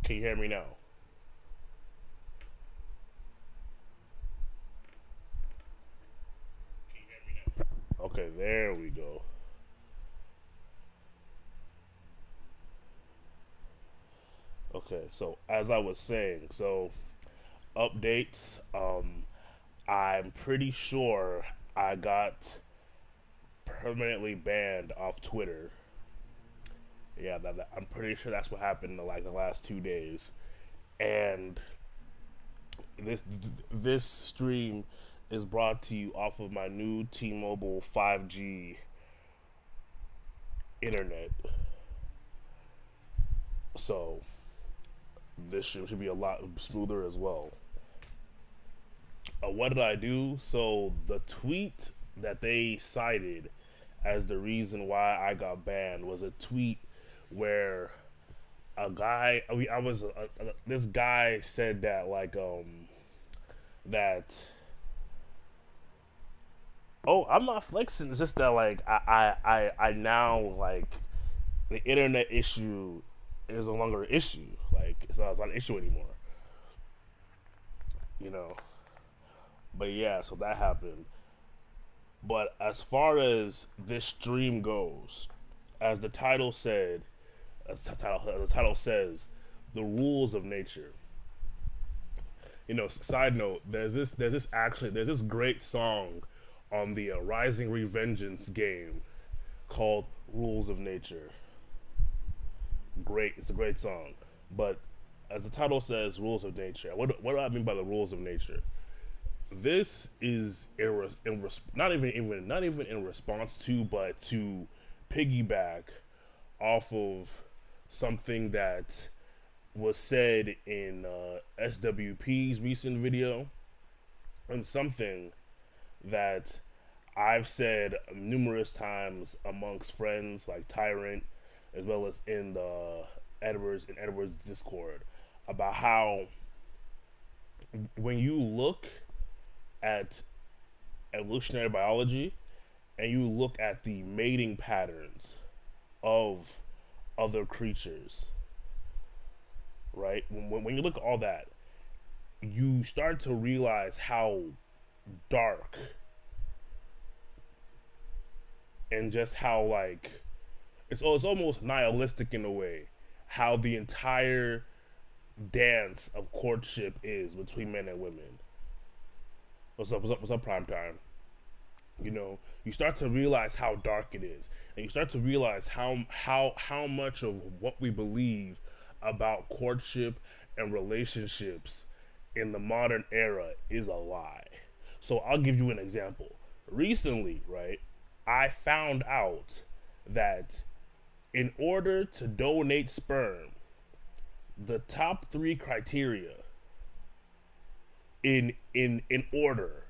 Can you hear me now? Okay, there we go. Okay, so as I was saying, so updates. I'm pretty sure I got permanently banned off Twitter. Yeah, I'm pretty sure that's what happened in like the last 2 days. And this this stream is brought to you off of my new T-Mobile 5G internet. So this should be a lot smoother as well. What did I do? So the tweet that they cited as the reason why I got banned was a tweet where a guy, I was, this guy said that that, oh, I'm not flexing. It's just that like I now like the internet issue is no longer an issue. Like it's not an issue anymore. You know. But yeah, so that happened. But as far as this stream goes, as the title said, as the title says, the rules of nature. Side note, there's this great song on the Rising Revengeance game called "Rules of Nature." Great, it's a great song. But as the title says, "Rules of Nature." What do I mean by the rules of nature? This is not even in response to, but to piggyback off of something that was said in SWP's recent video, and something that I've said numerous times amongst friends like Tyrant, as well as in the Edwards Discord, about how when you look at evolutionary biology and you look at the mating patterns of other creatures, right? When you look at all that, you start to realize how dark and just how like it's almost nihilistic in a way how the entire dance of courtship is between men and women. What's up, prime time? You start to realize how dark it is, and you start to realize how much of what we believe about courtship and relationships in the modern era is a lie. So I'll give you an example. Recently, right, I found out that in order to donate sperm, the top three criteria in order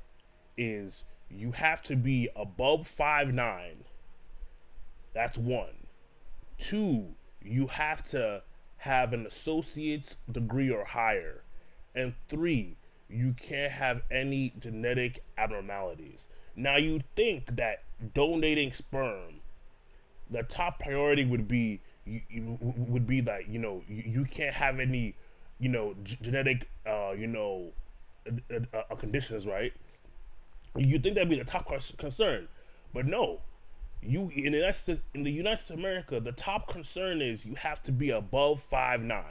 is you have to be above 5'9". That's one. Two, you have to have an associate's degree or higher. And three, you can't have any genetic abnormalities. Now you think that donating sperm, the top priority would be that you can't have any genetic conditions, right? You think that'd be the top concern, but no. You in the United States of America, the top concern is you have to be above 5'9".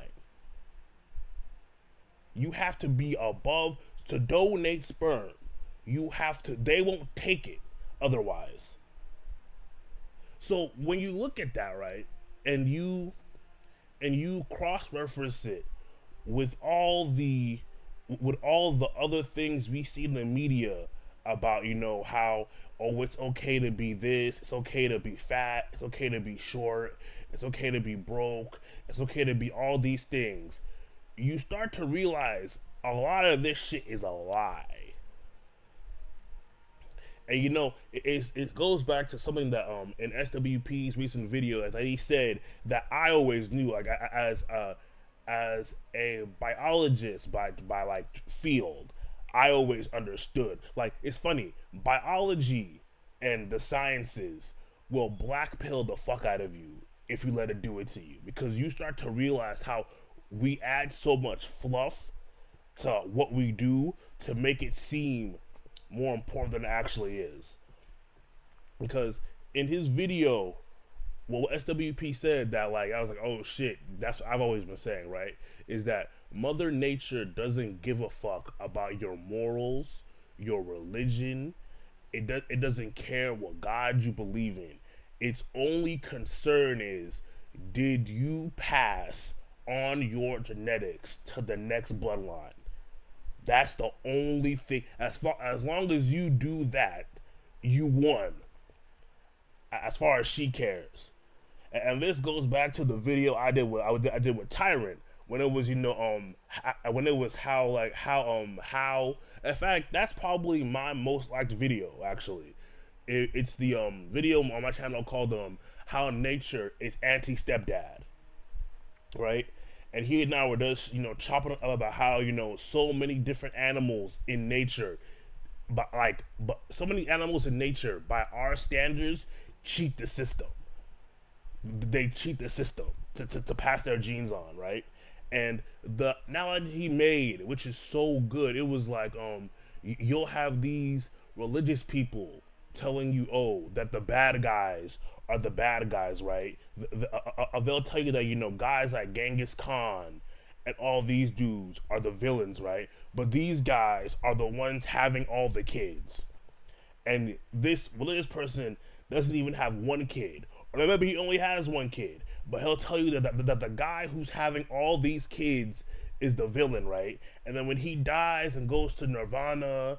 You have to be above to donate sperm. You have to. They won't take it otherwise. So when you look at that, right, and you cross reference it with all the other things we see in the media about how, oh, it's okay to be this, it's okay to be fat, it's okay to be short, it's okay to be broke, it's okay to be all these things, you start to realize a lot of this shit is a lie. And it goes back to something that in SWP's recent video that he said that I always knew, like as a biologist by like field, I always understood. Like, it's funny, biology and the sciences will black pill the fuck out of you if you let it do it to you, because you start to realize how we add so much fluff to what we do to make it seem more important than it actually is. Because in his video, well, what SWP said that, like, I was like, oh shit, that's what I've always been saying, right? Is that Mother Nature doesn't give a fuck about your morals, your religion. It doesn't care what God you believe in. Its only concern is, did you pass on your genetics to the next bloodline? That's the only thing. As long as you do that, you won. As far as she cares. And this goes back to the video I did with Tyrant, when it was, when it was how in fact, that's probably my most liked video, actually. It's the video on my channel called how nature is anti stepdad, right? And he now were just, chopping up about how, so many different animals in nature, but so many animals in nature by our standards cheat the system. They cheat the system to pass their genes on, right? And the analogy he made, which is so good, it was like, you'll have these religious people telling you, oh, that the bad guys are the bad guys, right? They'll tell you that, guys like Genghis Khan and all these dudes are the villains, right? But these guys are the ones having all the kids. And this religious person doesn't even have one kid. Or maybe he only has one kid. But he'll tell you that the guy who's having all these kids is the villain, right? And then when he dies and goes to Nirvana,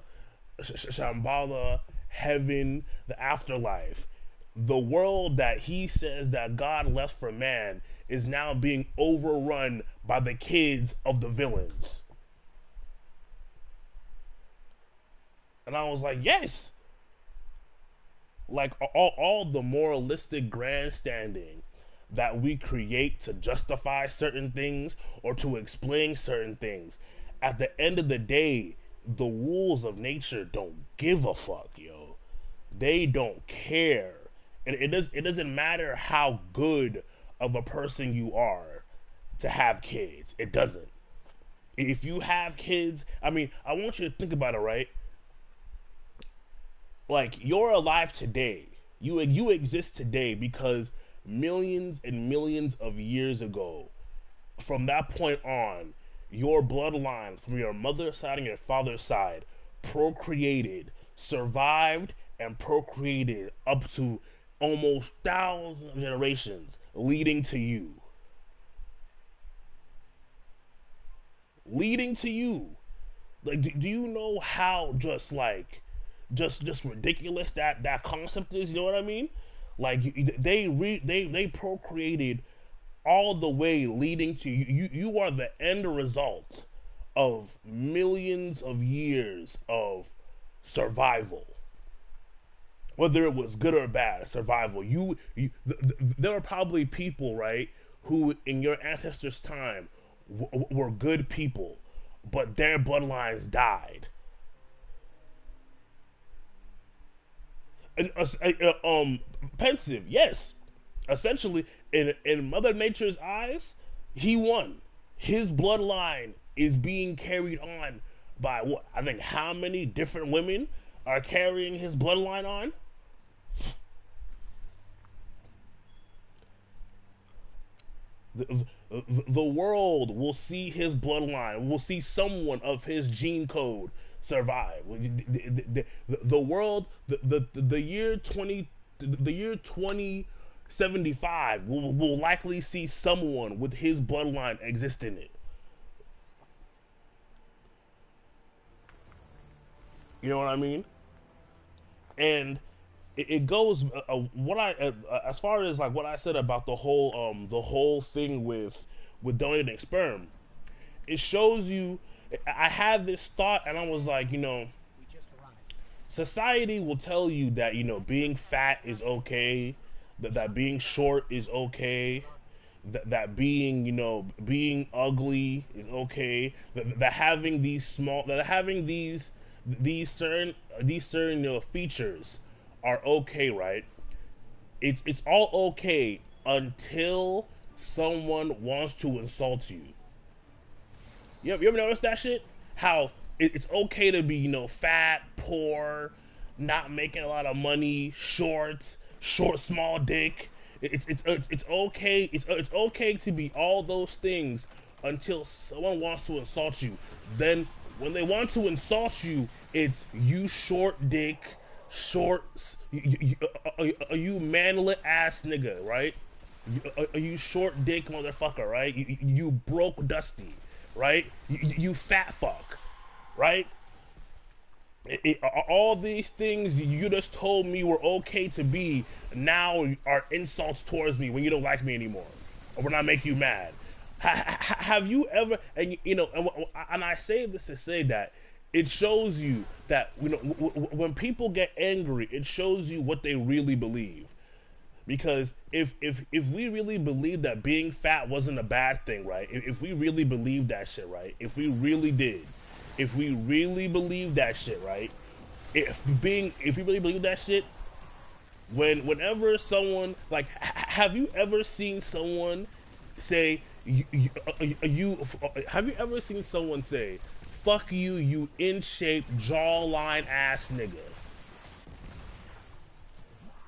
Shambhala, heaven, the afterlife, the world that he says that God left for man is now being overrun by the kids of the villains. And I was like, yes. Like, all the moralistic grandstanding that we create to justify certain things or to explain certain things, at the end of the day, the rules of nature don't give a fuck, yo. They don't care. And it doesn't matter how good of a person you are to have kids. It doesn't. If you have kids, I mean, I want you to think about it, right? Like, you're alive today. You exist today because millions and millions of years ago, from that point on, your bloodline from your mother's side and your father's side procreated, survived, and procreated up to almost thousands of generations, leading to you. Leading to you. Like, do you know how just ridiculous that concept is? You know what I mean? Like, they procreated all the way leading to you. You are the end result of millions of years of survival. Whether it was good or bad, survival. There are probably people, right, who in your ancestors' time were good people, but their bloodlines died. Pensive, yes. Essentially, in Mother Nature's eyes, he won. His bloodline is being carried on by what? I think how many different women are carrying his bloodline on? The world will see his bloodline, will see someone of his gene code survive. The world, the year 2075 will likely see someone with his bloodline exist in it. You know what I mean? And it goes as far as like what I said about the whole thing with donating sperm. It shows you. I had this thought, and I was like, society will tell you that being fat is okay, that being short is okay, that being being ugly is okay, that having these certain features are okay, right? It's all okay until someone wants to insult you. You ever notice that shit? How it's okay to be, fat, poor, not making a lot of money, short, small dick. It's okay. It's okay to be all those things until someone wants to insult you. Then when they want to insult you, it's you short dick, short, you manlet ass nigga, right? You short dick motherfucker, right? You broke dusty, right? You fat fuck, right? All these things you just told me were okay to be now are insults towards me when you don't like me anymore or when I make you mad. Have you ever, and I say this to say that it shows you that when people get angry, it shows you what they really believe. Because if we really believed that being fat wasn't a bad thing, right? If we really believed that shit, right? If we really did, if we really believed that shit, right? If we really believe that shit, whenever someone like, have you ever seen someone say have you ever seen someone say, "Fuck you, you in shape jawline ass nigga"?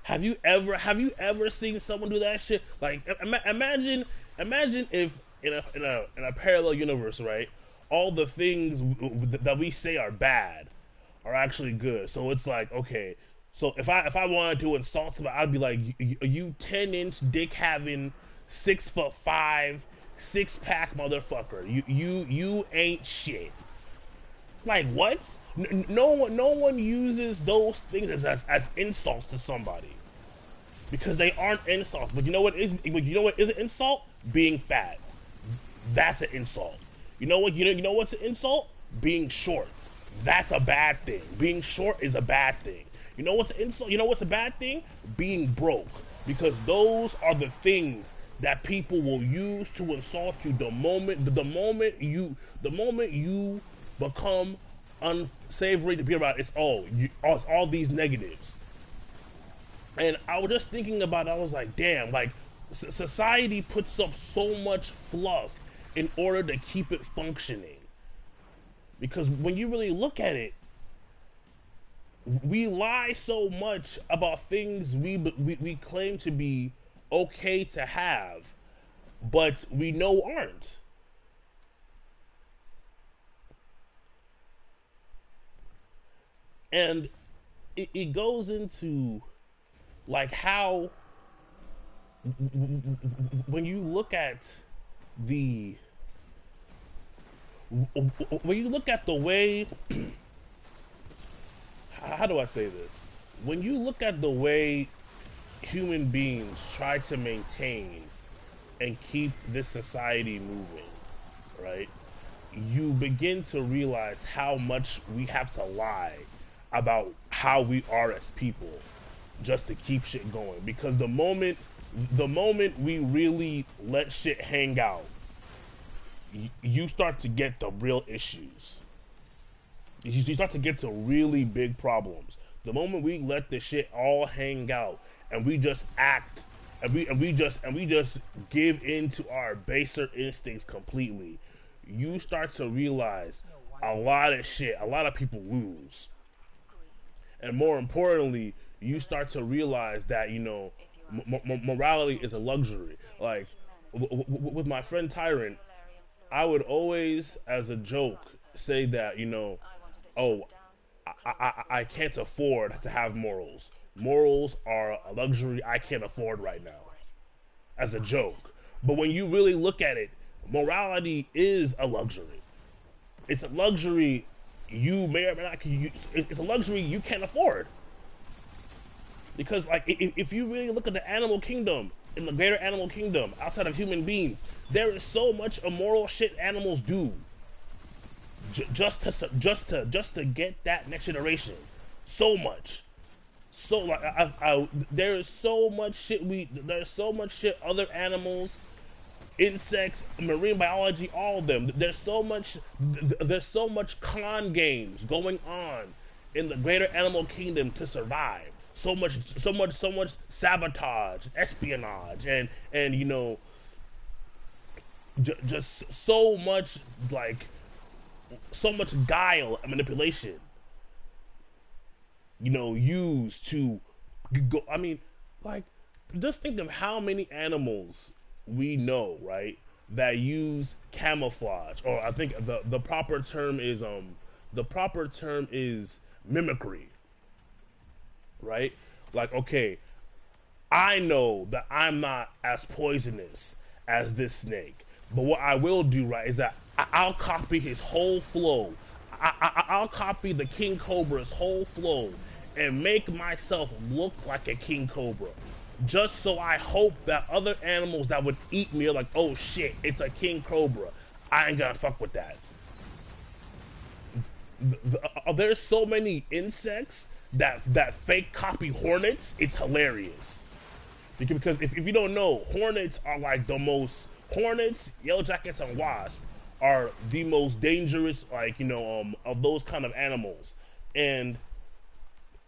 Have you ever seen someone do that shit? Like, imagine if in a parallel universe, right? All the things that we say are bad are actually good. So it's like, okay, so if I wanted to insult somebody, I'd be like, you 10-inch dick having 6'5", 6-pack motherfucker. You ain't shit. Like, what? No one uses those things as insults to somebody because they aren't insults. But you know what is an insult? Being fat. That's an insult. You know what's an insult? Being short. That's a bad thing. Being short is a bad thing. You know what's an insult? You know what's a bad thing? Being broke. Because those are the things that people will use to insult you the moment you become unsavory to be around. It's all these negatives. And I was just thinking about it, I was like, damn, like society puts up so much fluff in order to keep it functioning. Because when you really look at it, we lie so much about things we claim to be okay to have, but we know aren't. And it goes into like how when you look at the way how do I say this? When you look at the way human beings try to maintain and keep this society moving, right? You begin to realize how much we have to lie about how we are as people just to keep shit going. Because the moment we really let shit hang out, you start to get the real issues. You start to get to really big problems. The moment we let the shit all hang out and we just act and we just give in to our baser instincts completely, you start to realize a lot of people lose. And more importantly, you start to realize that morality is a luxury. Like with my friend Tyrant, I would always, as a joke, say that oh, I can't afford to have morals. Morals are a luxury I can't afford right now, as a joke. But when you really look at it, morality is a luxury. It's a luxury you may or may not. It's a luxury you can't afford. Because like, if you really look at the animal kingdom, in the greater animal kingdom, outside of human beings, there is so much immoral shit animals do. Just to get that next generation, so much. So like, there is so much shit there's so much shit other animals, insects, marine biology, all of them. There's so much con games going on in the greater animal kingdom to survive. So much sabotage, espionage, and just so much like so much guile and manipulation, used to go. I mean, like, just think of how many animals we know, right, that use camouflage, or I think the proper term is mimicry, right? Like, okay, I know that I'm not as poisonous as this snake, but what I will do, right, is that I'll copy his whole flow. I'll copy the King Cobra's whole flow and make myself look like a King Cobra. Just so I hope that other animals that would eat me are like, oh shit, it's a King Cobra. I ain't gonna fuck with that. There's so many insects that fake copy hornets. It's hilarious. Because if you don't know, hornets are like hornets, yellow jackets, and wasps are the most dangerous, like, of those kind of animals. And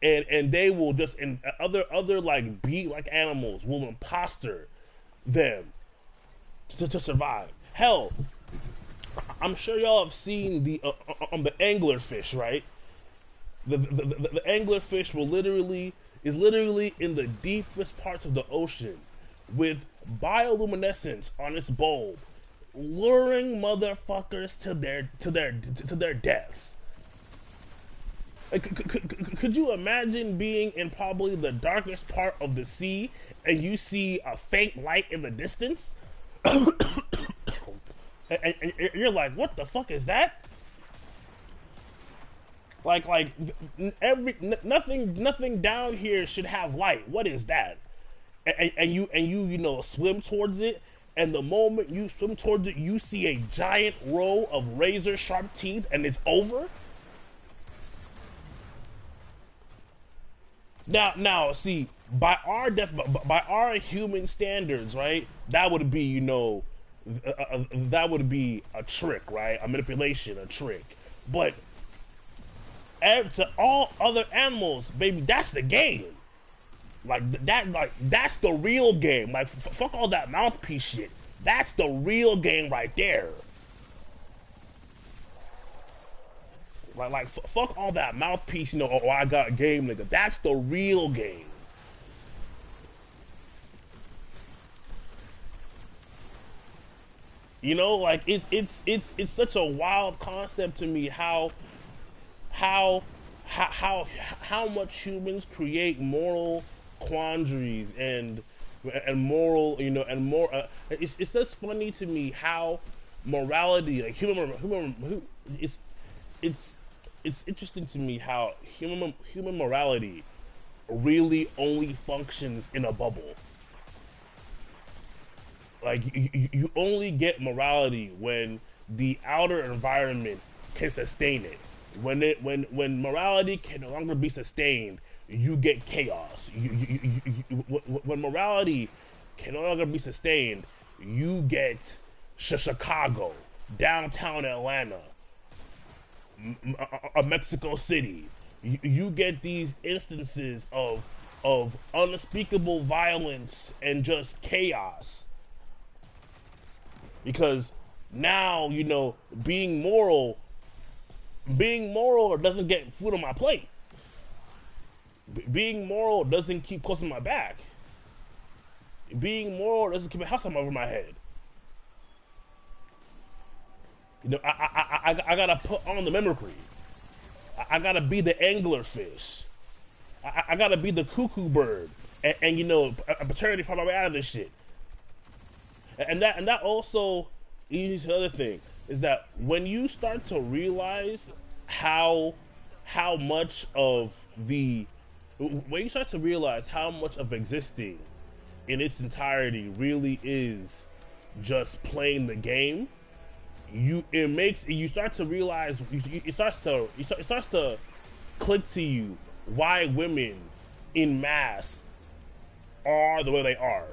they will just, and other like bee like animals will imposter them to survive. Hell, I'm sure y'all have seen the anglerfish, right? The anglerfish is literally in the deepest parts of the ocean with bioluminescence on its bulb, luring motherfuckers to their deaths. Like, could you imagine being in probably the darkest part of the sea and you see a faint light in the distance? and you're like, what the fuck is that? Like nothing down here should have light. What is that? And you swim towards it, and the moment you swim towards it, you see a giant row of razor sharp teeth, and it's over. Now, see, by our human standards, right? That would be, that would be a trick, right? A manipulation, a trick. But to all other animals, baby, that's the game. That's the real game. Like, fuck all that mouthpiece shit. That's the real game right there. Fuck all that mouthpiece, oh, I got game, nigga. That's the real game. It's such a wild concept to me how much humans create moral quandaries and moral, and more. It's just funny to me how morality, like it's interesting to me how human morality really only functions in a bubble. Like, you only get morality when the outer environment can sustain it. When morality can no longer be sustained, you get chaos. When morality can no longer be sustained, you get Chicago, downtown Atlanta, Mexico City. You get these instances of unspeakable violence and just chaos. Because now, being moral doesn't get food on my plate. Being moral doesn't keep close to my back. Being moral doesn't keep a house over my head. I gotta put on the mimicry. I gotta be the anglerfish. I gotta be the cuckoo bird, and a paternity for my way out of this shit. And that also leads to the other thing, is that when you start to realize how much of existing in its entirety really is just playing the game, you start to realize, it starts to click to you why women in mass are the way they are.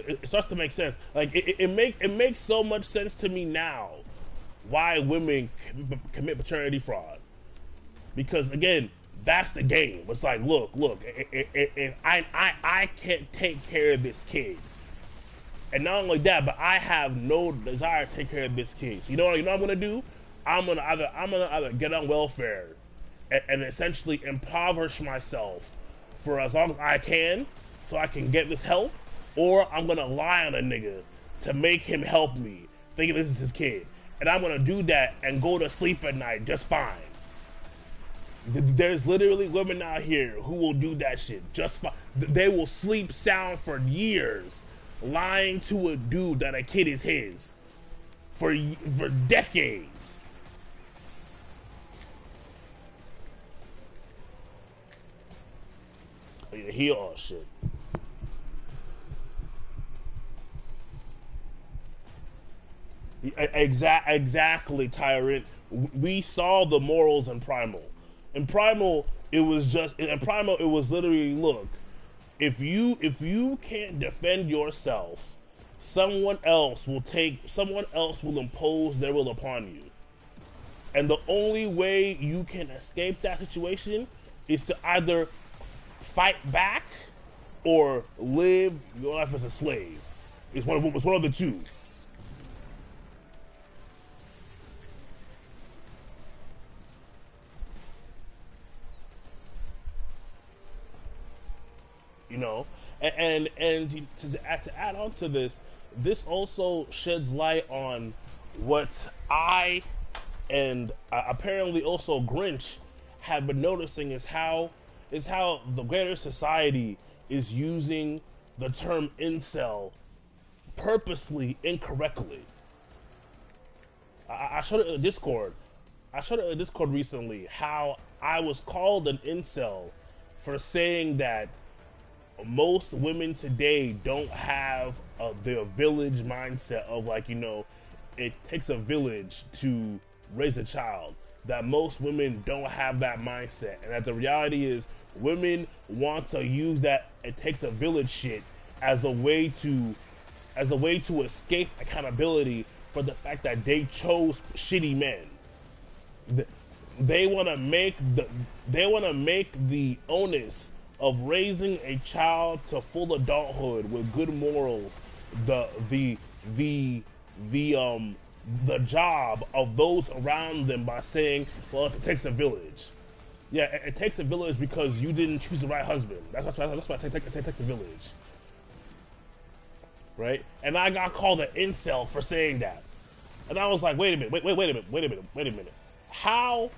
It starts to make sense. Like, it makes so much sense to me now why women commit paternity fraud. Because again, that's the game. It's like, look, if I can't take care of this kid, And not only that, but I have no desire to take care of this kid. So you know what I'm gonna do? I'm gonna either get on welfare and essentially impoverish myself for as long as I can, so I can get this help, or I'm gonna lie on a nigga to make him help me, thinking this is his kid. And I'm gonna do that and go to sleep at night just fine. There's literally women out here who will do that shit just fine. They will sleep sound for years, lying to a dude that a kid is his for decades. Yeah, he all shit. Exactly, Tyrant. We saw the morals in Primal. In Primal, it was literally, look, if you can't defend yourself, someone else will impose their will upon you. And the only way you can escape that situation is to either fight back or live your life as a slave. It's one of the two. You know, and to add on to this, this also sheds light on what I and apparently also Grinch have been noticing is how the greater society is using the term incel purposely incorrectly. I showed it in the Discord. I showed it in the Discord recently how I was called an incel for saying that most women today don't have the village mindset of, like, you know, it takes a village to raise a child. That most women don't have that mindset, and that the reality is women want to use that it takes a village shit as a way to escape accountability for the fact that they chose shitty men. They want to make the onus of raising a child to full adulthood with good morals the job of those around them by saying, well, it takes a village. Yeah, it takes a village because you didn't choose the right husband. That's why it takes a village. Right? And I got called an incel for saying that. And I was like, wait a minute. How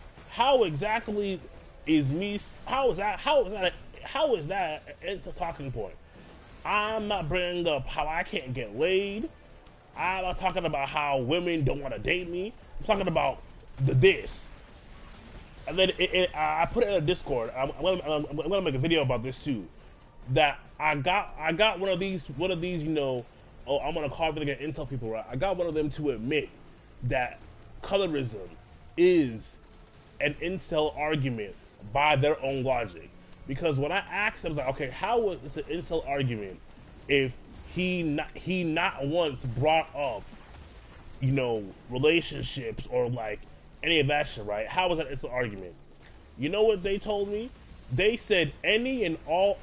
exactly is me, how is that an talking point? I'm not bringing up how I can't get laid. I'm not talking about how women don't want to date me. I'm talking about this. And then I put it in a Discord. I'm gonna make a video about this too. That I got one of these, you know, oh, I'm gonna call everything an intel people, right? I got one of them to admit that colorism is an incel argument by their own logic. Because when I asked him, I was like, okay, how was this an incel argument if he not once brought up, you know, relationships or like any of that shit, right? How was that incel argument? You know what they told me? They said any and all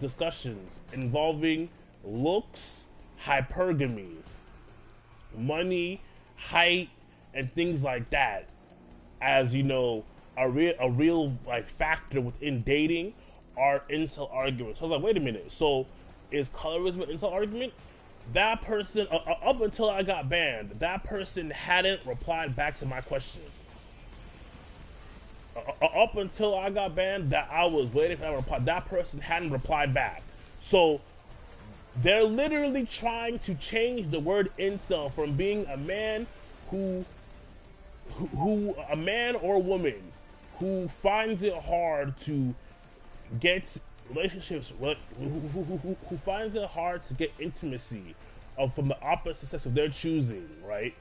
discussions involving looks, hypergamy, money, height, and things like that, as, you know, a real like factor within dating, are incel arguments. So I was like, wait a minute. So is colorism an incel argument? That person, up until I got banned, that person hadn't replied back to my question. Up until I got banned, that I was waiting for that reply. That person hadn't replied back. So they're literally trying to change the word incel from being a man who a man or woman who finds it hard to get relationships, who finds it hard to get intimacy from the opposite sex of their choosing, right?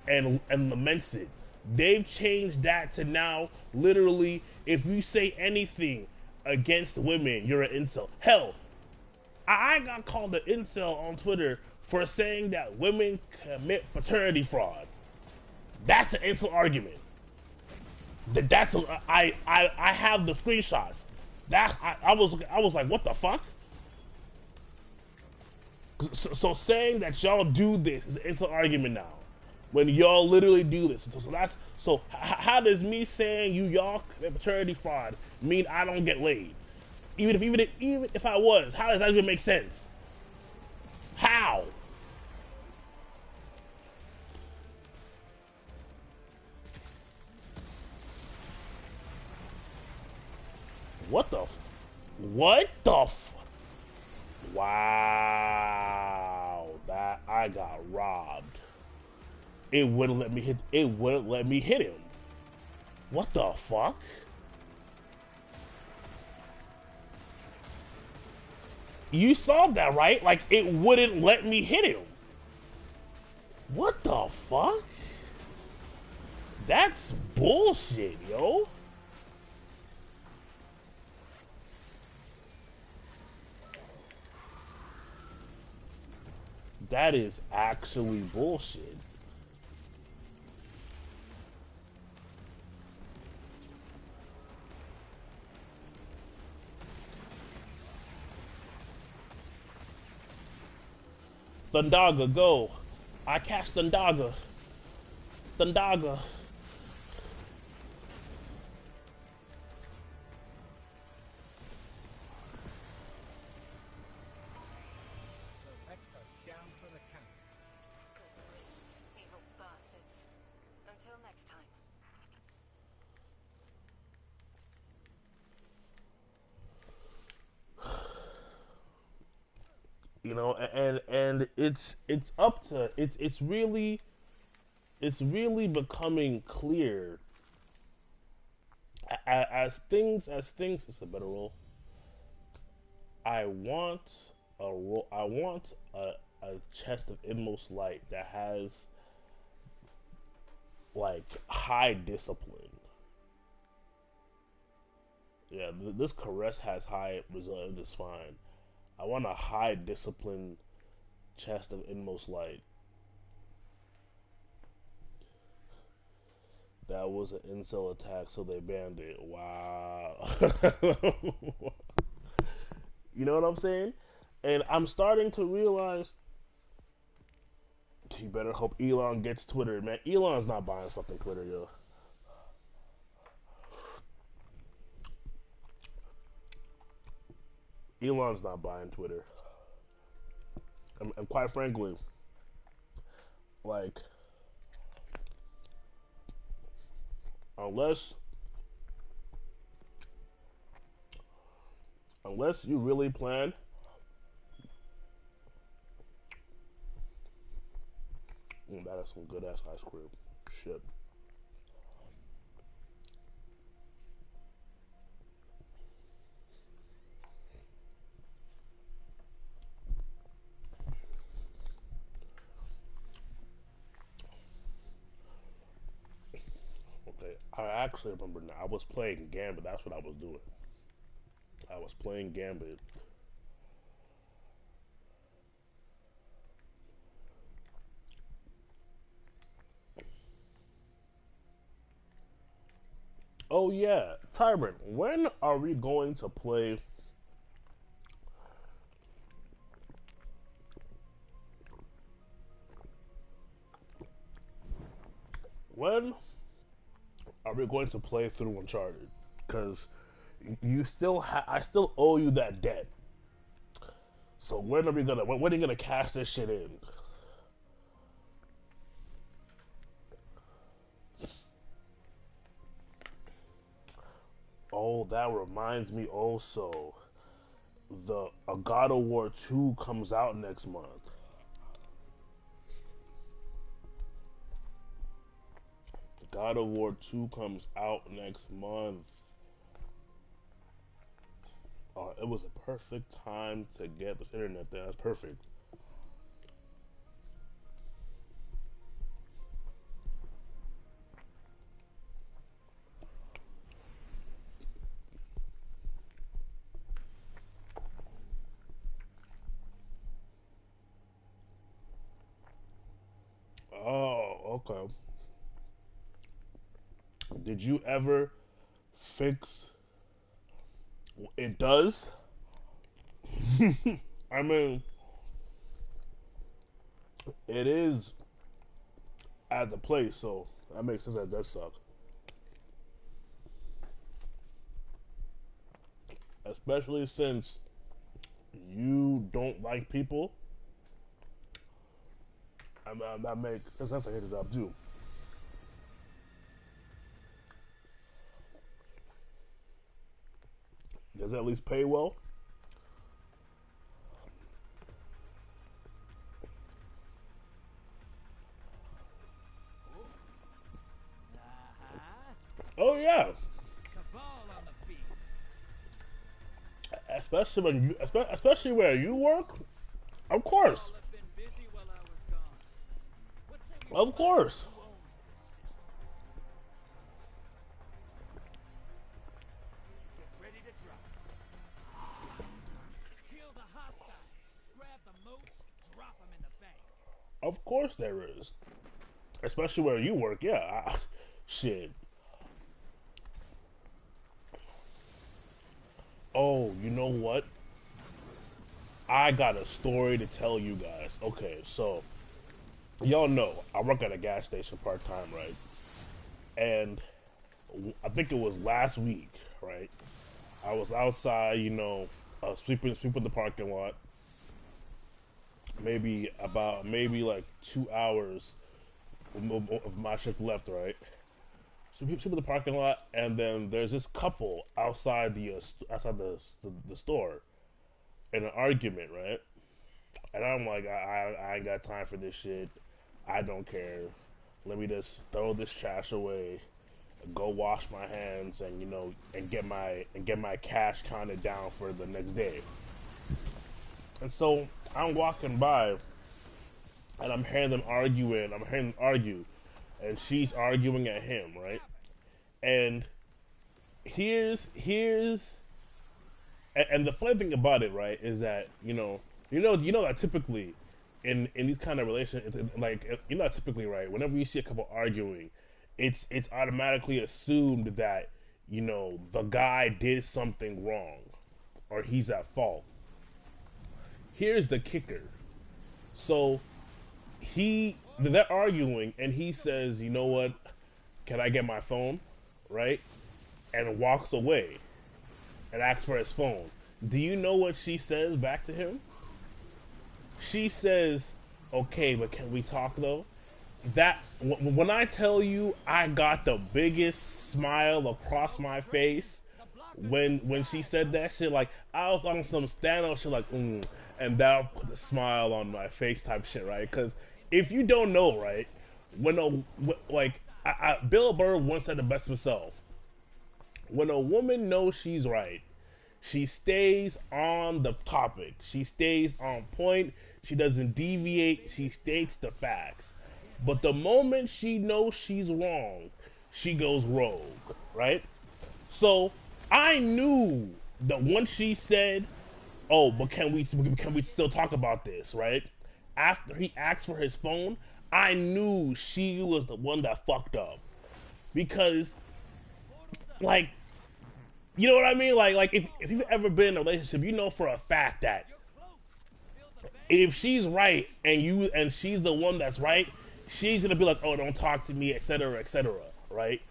And laments it. They've changed that to now, literally, if you say anything against women, you're an incel. Hell, I got called an incel on Twitter for saying that women commit paternity fraud. That's an incel argument. I have the screenshots. I was like, what the fuck? So saying that y'all do this is an argument now. When y'all literally do this, so that's so. How does me saying y'all commit paternity fraud mean I don't get laid? Even if I was, how does that even make sense? How? What the? What the? Wow, that I got robbed. It wouldn't let me hit. It wouldn't let me hit him. What the fuck? You saw that, right? Like it wouldn't let me hit him. What the fuck? That's bullshit, yo. That is actually bullshit. Thundaga, go. I cast Thundaga. Thundaga. Exa down for the count. Good riddance, evil bastards. Until next time. You know, and it's up to it's really becoming clear as things. It's a better role. I want a chest of inmost light that has like high discipline. Yeah, this caress has high result. It's fine. I want a high discipline chest of inmost light. That was an incel attack, so they banned it. Wow. You know what I'm saying? And I'm starting to realize you better hope Elon gets Twitter, man. Elon's not buying fucking Twitter, yo. Elon's not buying Twitter. And quite frankly, like, unless unless you really plan, that is some good ass ice cream. Shit. Okay, I actually remember now. I was playing Gambit. That's what I was doing. I was playing Gambit. Oh yeah, Tyrant. When are we going to play? When are we going to play through Uncharted? Because I still owe you that debt. So when are you gonna cash this shit in? Oh, that reminds me also. The A God of War 2 comes out next month. God of War 2 comes out next month. It was a perfect time to get this internet there. That's perfect. Oh, okay. Did you ever fix it? Does I mean, It is at the place, so that makes sense. That does suck, especially since you don't like people. That makes sense. That's a hit it up too. Does it at least pay well? Oh yeah, Cabal on the field. especially when you, especially where you work. Of course, All have been busy while I was gone. What say we of course. who owns this system? Get ready to drop. Kill the hostiles. Grab the moats. Drop them in the bank. Of course there is, especially where you work. Yeah, shit. Oh, you know what? I got a story to tell you guys. Okay, so y'all know I work at a gas station part time, right? And I think it was last week, right? I was outside, sweeping the parking lot. Maybe like 2 hours of my shift left, right? So we sweep the parking lot, and then there's this couple outside the store in an argument, right? And I'm like, I ain't got time for this shit. I don't care. Let me just throw this trash away, go wash my hands, and get my cash counted down for the next day. And so I'm walking by, and I'm hearing them arguing. I'm hearing them argue, and she's arguing at him, right? And here's and the funny thing about it, right, is that that typically in these kind of relationships, like typically, right, whenever you see a couple arguing, it's automatically assumed that the guy did something wrong or he's at fault. Here's the kicker. So they're arguing, and he says, "You know what? Can I get my phone?" Right? And walks away and asks for his phone. Do you know what she says back to him? She says, "Okay, but can we talk though?" When I tell you, I got the biggest smile across my face when she said that shit. Like, I was on some stand-up shit, like, and that put a smile on my face type shit, right? Because if you don't know, right, Bill Burr once said the best himself. When a woman knows she's right, she stays on the topic. She stays on point. She doesn't deviate. She states the facts. But the moment she knows she's wrong, she goes rogue, right? So I knew that once she said, "Oh, but can we still talk about this?" Right? After he asked for his phone, I knew she was the one that fucked up because, like, you know what I mean? Like if you've ever been in a relationship, you know for a fact that if she's right and she's the one that's right, she's gonna be like, "Oh, don't talk to me," etc., right?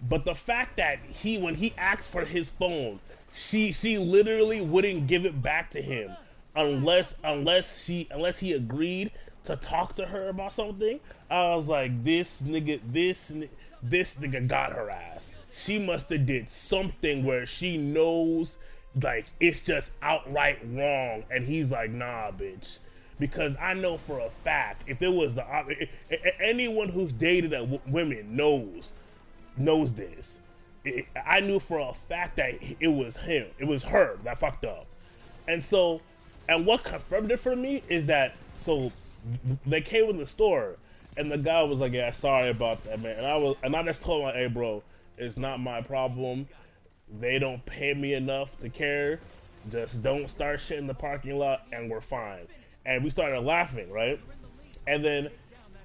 But the fact that when he asked for his phone, she literally wouldn't give it back to him unless he agreed to talk to her about something. I was like, this nigga got her ass. She must have did something where she knows, like, it's just outright wrong, and he's like, "Nah, bitch." Because I know for a fact, if it was anyone who's dated women knows this. I knew for a fact that it was her that fucked up. And so, and what confirmed it for me is that, so they came in the store, and the guy was like, "Yeah, sorry about that, man." And I just told him, like, "Hey, bro, it's not my problem. They don't pay me enough to care. Just don't start shit in the parking lot, and we're fine." And we started laughing, right? And then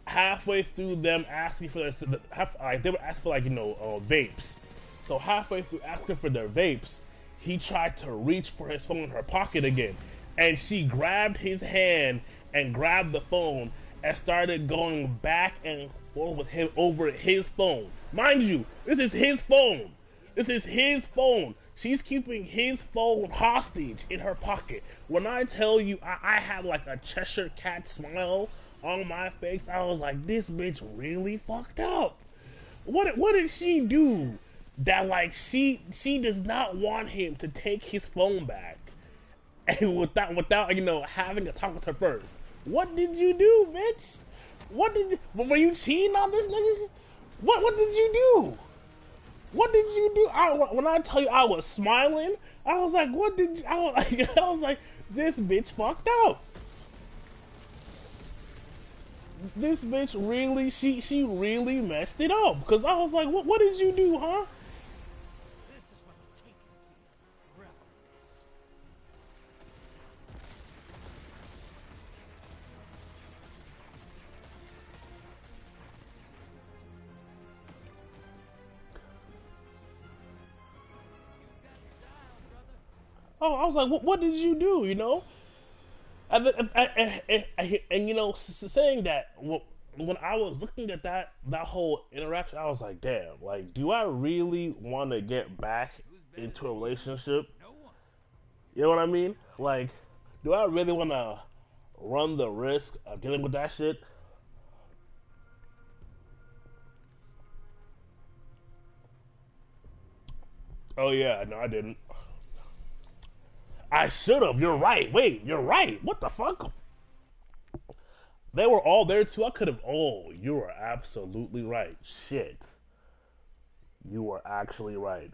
halfway through them asking for they were asking for vapes. So halfway through asking for their vapes, he tried to reach for his phone in her pocket again, and she grabbed his hand and grabbed the phone and started going back and forth with him over his phone. Mind you, this is his phone. This is his phone. She's keeping his phone hostage in her pocket. When I tell you, I had like a Cheshire Cat smile on my face. I was like, this bitch really fucked up. What did she do that like she does not want him to take his phone back, and without having to talk with her first? What did you do, bitch? Were you cheating on this nigga? What did you do? What did you do? When I tell you I was smiling, I was like, what did you, I was like, this bitch fucked up. This bitch really, she really messed it up. Because I was like, what did you do, huh? This is what the Taken feel. Revel in this. Oh, I was like, what did you do, And saying that, when I was looking at that whole interaction, I was like, damn, like, do I really want to get back into a relationship? No one. You know what I mean? Like, do I really want to run the risk of dealing with that shit? Oh yeah, no, I didn't. I should have. You're right. Wait, you're right. What the fuck? They were all there too. I could have. Oh, you are absolutely right. Shit. You were actually right.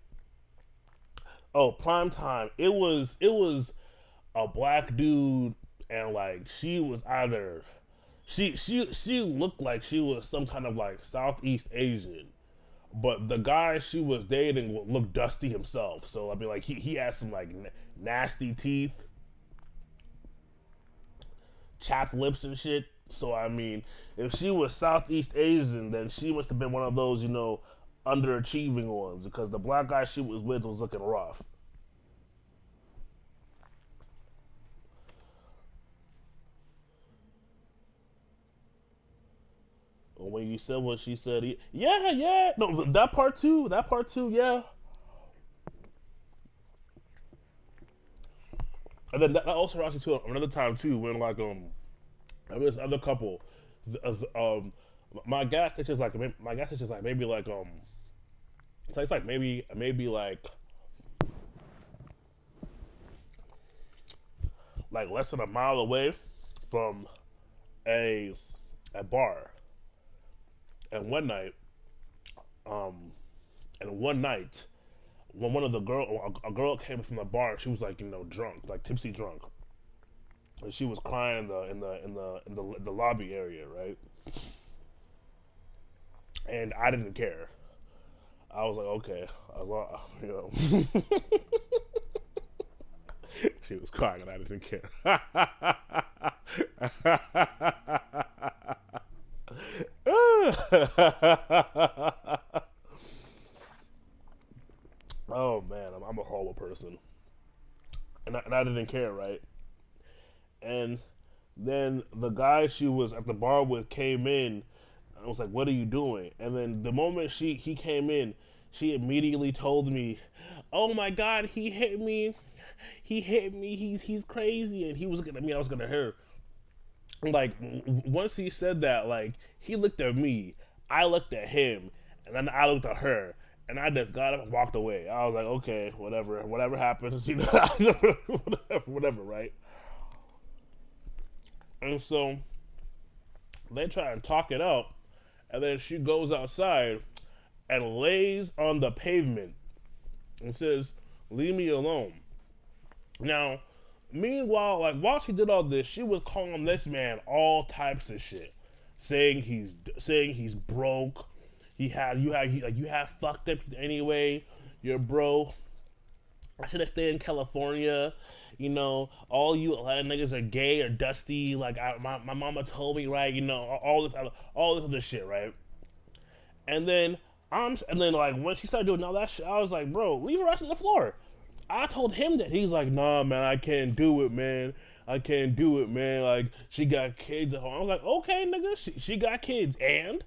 Oh, prime time. It was a black dude, and like she was either she looked like she was some kind of like Southeast Asian, but the guy she was dating looked dusty himself. So I mean, like he had some like nasty teeth, chapped lips and shit. So I mean, if she was Southeast Asian, then she must have been one of those underachieving ones, because the black guy she was with was looking rough. When you said what she said, yeah, yeah, no, that part too, yeah. And then that also reminds me to another time too, when like there was this other couple, my gas station's like maybe like so it's like maybe like less than a mile away from a bar. And um, one night, when a girl came from the bar, she was like drunk, like tipsy drunk, and she was crying in the lobby area, right? And I didn't care. I was like, okay, she was crying and I didn't care. Oh man, I'm a horrible person, and I didn't care, right? And then the guy she was at the bar with came in. I was like, "What are you doing?" And then the moment he came in, she immediately told me, "Oh my God, he hit me! He hit me! He's crazy!" And he was gonna me. I was gonna hit her. Like once he said that, like he looked at me, I looked at him, and then I looked at her, and I just got up and walked away. I was like, okay, whatever happens, whatever, right? And so they try and talk it out, and then she goes outside and lays on the pavement and says, "Leave me alone." Now, meanwhile, like while she did all this, she was calling this man all types of shit, saying he's broke. You have fucked up anyway. You're broke. I should have stayed in California. All you Atlanta niggas are gay or dusty. Like my mama told me, right? All this other shit, right? And then like when she started doing all that shit, I was like, bro, leave her ass on the floor. I told him that. He's like, nah, man, I can't do it, man. I can't do it, man. Like, she got kids at home. I was like, okay, nigga, she got kids. And,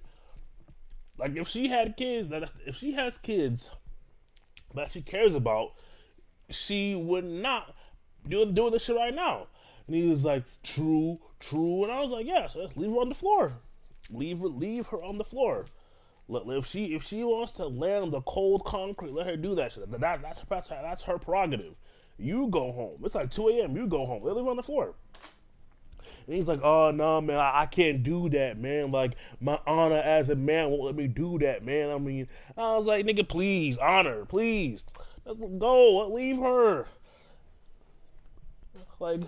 like, if she had kids, if she has kids that she cares about, she would not doing this shit right now. And he was like, true, true. And I was like, yeah, so let's leave her on the floor. Leave her on the floor. If she wants to land on the cold concrete, let her do that shit. That's her prerogative. You go home. It's like 2 a.m. You go home. Let her on the floor. And he's like, oh no, man, I can't do that, man. Like, my honor as a man won't let me do that, man. I mean, I was like, nigga, please, honor, please. Let's go. Leave her. Like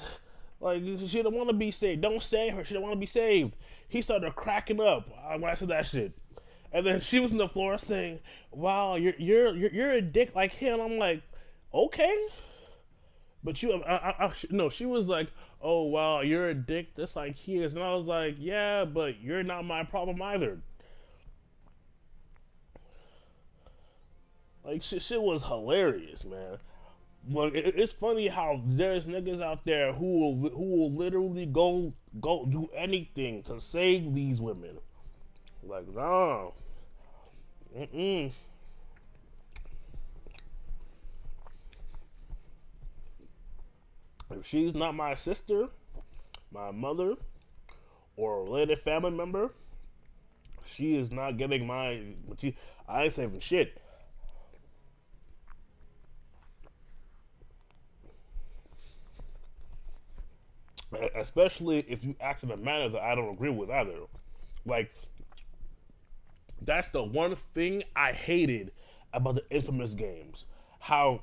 she don't want to be saved. Don't save her. She don't want to be saved. He started cracking up when I said that shit. And then she was on the floor saying, wow, you're a dick like him. I'm like, okay. But no, she was like, oh, wow, you're a dick just like he is. And I was like, yeah, but you're not my problem either. Like, shit was hilarious, man. Well, it's funny how there's niggas out there who will literally go do anything to save these women. Like, nah. Mm-mm. If she's not my sister, my mother, or a related family member, she is not getting my. I ain't saving shit. Especially if you act in a manner that I don't agree with either. Like, that's the one thing I hated about the Infamous games. How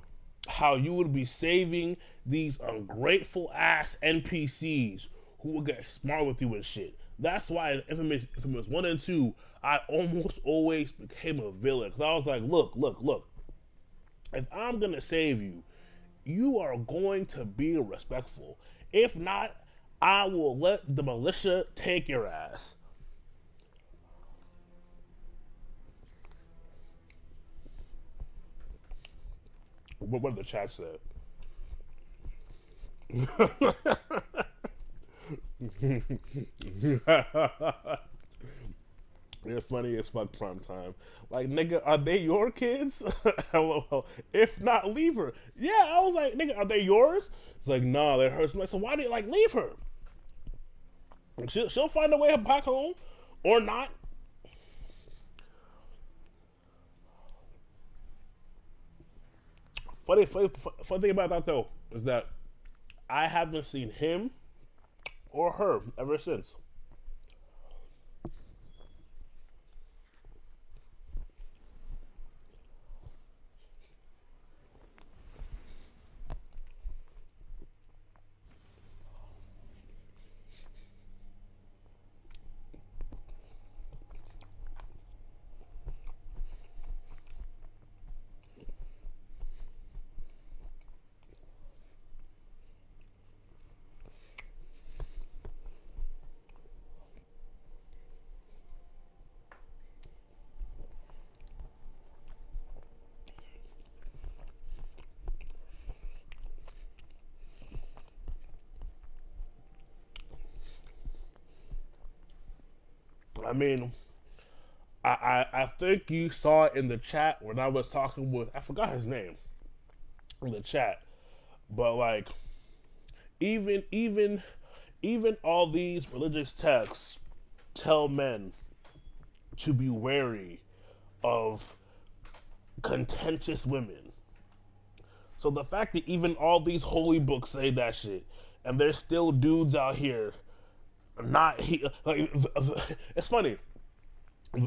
you would be saving these ungrateful ass NPCs who would get smart with you and shit. That's why in Infamous 1 and 2, I almost always became a villain. Because I was like, look. If I'm going to save you, you are going to be respectful. If not, I will let the militia take your ass. What the chat said. It's funny as fuck prime time. Like, nigga, are they your kids? LOL. If not, leave her. Yeah, I was like, nigga, are they yours? It's like, nah, they're hers. So why do you, like, leave her? She'll find a way back home. Or not. Funny thing about that, though, is that I haven't seen him or her ever since. I mean, I think you saw it in the chat when I was talking with, I forgot his name in the chat, but like even all these religious texts tell men to be wary of contentious women. So the fact that even all these holy books say that shit, and there's still dudes out here not like, it's funny.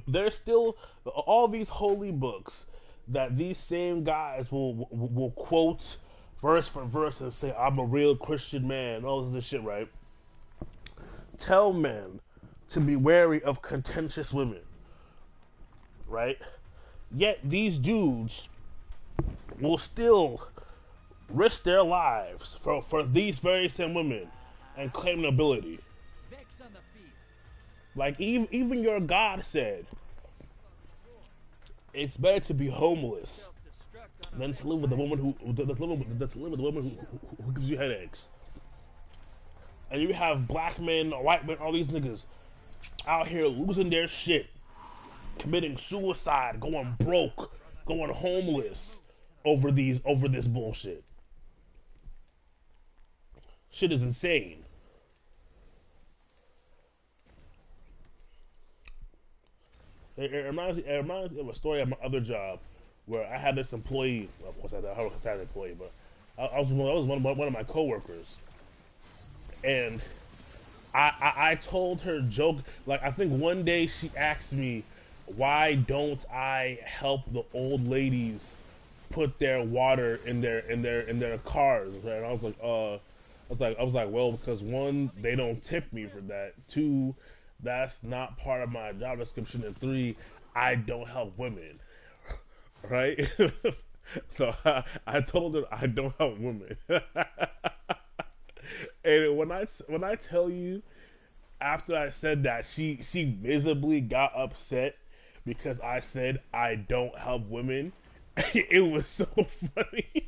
There's still all these holy books that these same guys will quote verse for verse and say, I'm a real Christian man, all this shit, right? Tell men to be wary of contentious women, right? Yet these dudes will still risk their lives for these very same women and claim nobility. Vex on the field. Like, even your God said, it's better to be homeless Self-destruct on than to live with the woman that's living with the woman who gives you headaches. And you have black men, white men, all these niggas out here losing their shit, committing suicide, going broke, going homeless over this bullshit. Shit is insane. It reminds me of a story at my other job where I had this employee. Well, of course, I had an employee, but I was one of my coworkers, and I told her joke, like, I think one day she asked me, why don't I help the old ladies put their water in their cars? And I was like, well, because one, they don't tip me for that. Two, that's not part of my job description. And three, I don't help women. Right? So I told her I don't help women. And when I tell you, after I said that, she visibly got upset because I said I don't help women. It was so funny.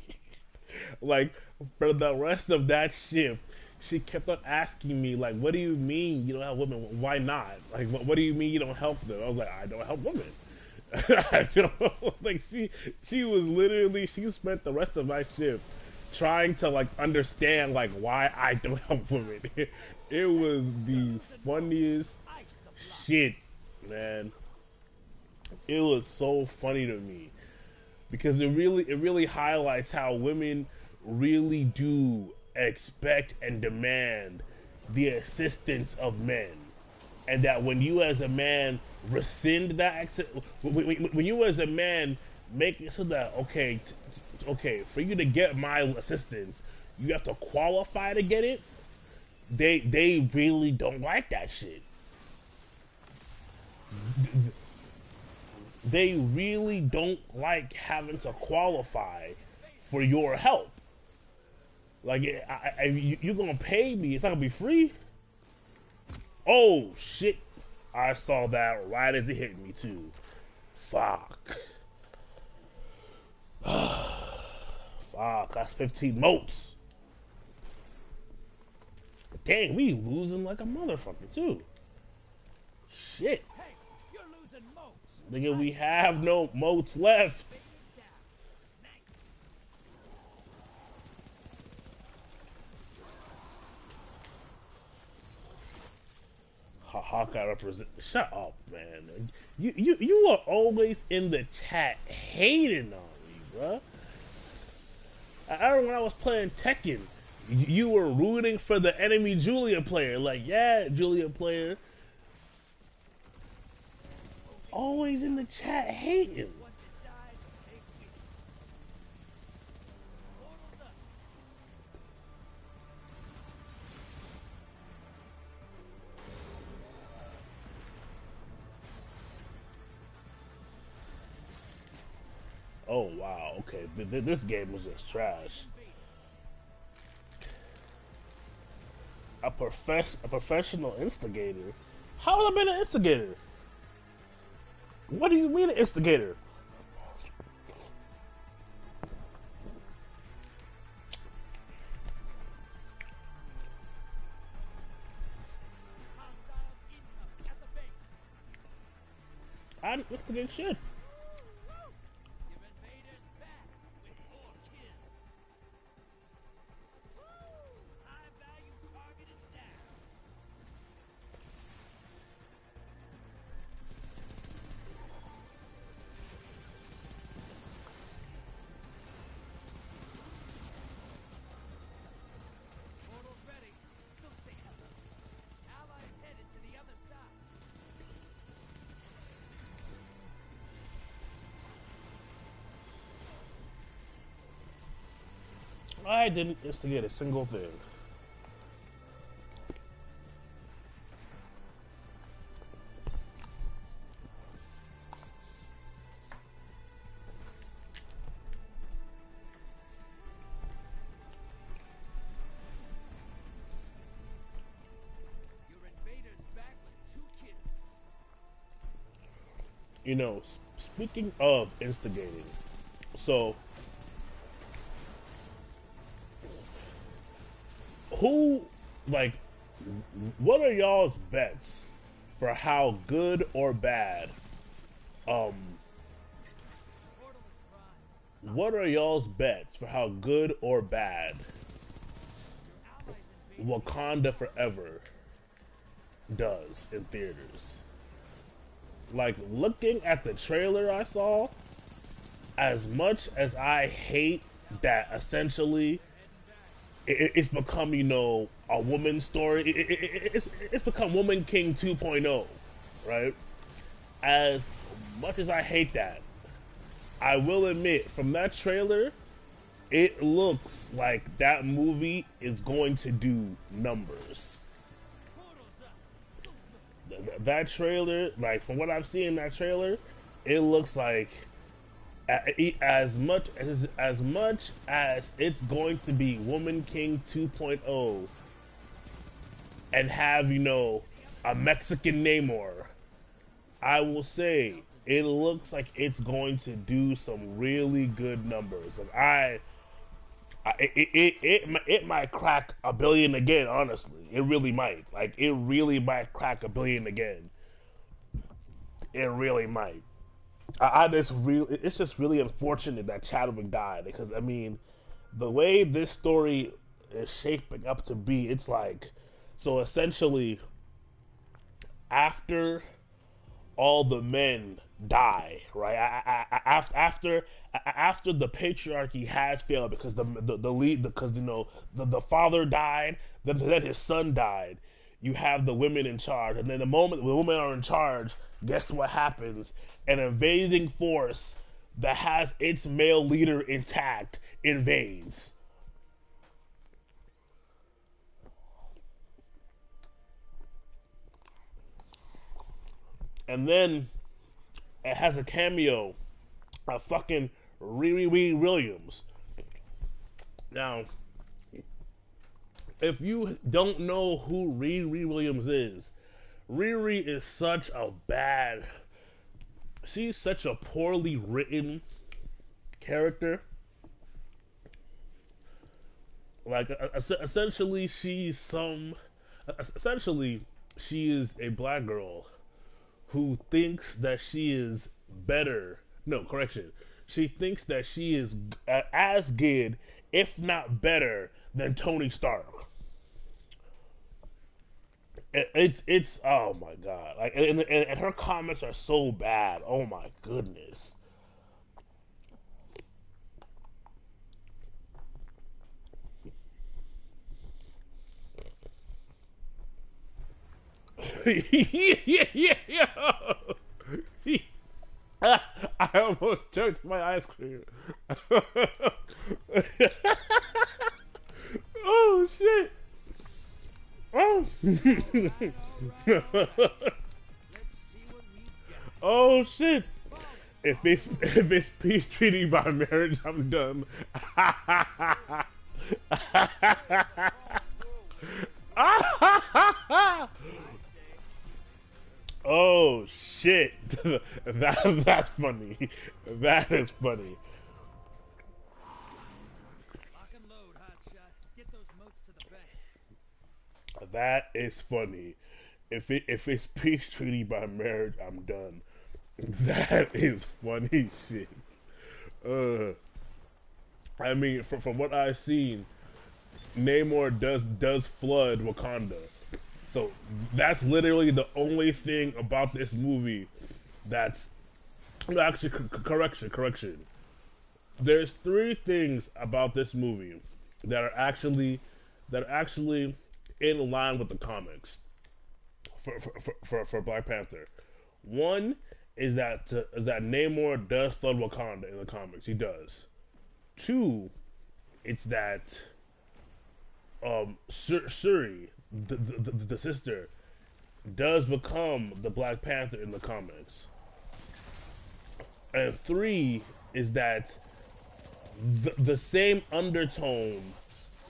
Like, for the rest of that shift, she kept on asking me, like, what do you mean you don't help women? Why not? Like, what do you mean you don't help them? I was like, I don't help women. I don't, like, she was literally, she spent the rest of my shift trying to, like, understand, like, why I don't help women. It was the funniest shit, man. It was so funny to me because it really highlights how women really do expect and demand the assistance of men, and that when you as a man rescind that when you as a man make it so that okay, for you to get my assistance, you have to qualify to get it. They really don't like that shit. They really don't like having to qualify for your help. Like, you gonna pay me? It's not gonna be free. Oh shit! I saw that right as it hit me too. Fuck. Fuck. That's 15 motes. Dang, we losing like a motherfucker too. Shit. Hey, you're losing motes. Nigga, we have no motes left. Hawkeye represent. Shut up, man. You are always in the chat hating on me, bro. I remember when I was playing Tekken, you were rooting for the enemy Julia player. Like, yeah, Julia player. Always in the chat hating. Once it dies, they win. Portal's up. Oh wow, okay. This game was just trash. A professional instigator? How have I been an instigator? What do you mean an instigator? Hostiles incoming at the base. I didn't instigate shit. Your invaders back with more kills. High value target is down. Portal's ready. Go say hello. Allies headed to the other side. I didn't instigate a single thing. Your invaders back with 2 kills. You know, speaking of instigating, so who, like, what are y'all's bets for how good or bad, um, Portal is primed. what are y'all's bets for how good or bad Allies invade. Wakanda Forever does in theaters? Like, looking at the trailer I saw, as much as I hate that essentially it's become, you know, a woman story, it's become Woman King 2.0, right? As much as I hate that, I will admit, from that trailer, it looks like that movie is going to do numbers. Portal's up. That trailer, like, from what I've seen in that trailer, it looks like as much as it's going to be Woman King 2.0 and have, you know, a Mexican Namor, I will say it looks like it's going to do some really good numbers. Like, it might crack a billion again. Honestly, it really might. Like, it really might crack a billion again. It really might. It's just really unfortunate that Chadwick died, because I mean, the way this story is shaping up to be, it's like, so essentially, after all the men die, right? After the patriarchy has failed, because the lead, because, you know, the father died, then his son died. You have the women in charge, and then the moment the women are in charge, guess what happens? An invading force that has its male leader intact invades. And then it has a cameo of fucking Riri Williams. Now, if you don't know who Riri Williams is, Riri is such a bad. She's such a poorly written character. Like, essentially, Essentially, she is a black girl who thinks that she is better. No, correction. She thinks that she is as good, if not better, than Tony Stark. It's oh my god, like, and her comments are so bad. Oh my goodness. Yeah. I almost choked my ice cream. Oh shit. Oh. Let's see what we've got. Oh shit. If it's peace treaty by marriage, I'm done. Oh shit. That's funny. That is funny. Lock and load, hotshot. Get those moats to the bank. That is funny. If it's peace treaty by marriage, I'm done. That is funny shit. I mean, from what I've seen, Namor does flood Wakanda. So that's literally the only thing about this movie that's, no, actually, correction. There's three things about this movie that are actually in line with the comics for Black Panther. One is that Namor does flood Wakanda in the comics. He does. Two, it's that Shuri, the sister, does become the Black Panther in the comics. And three is that the same undertone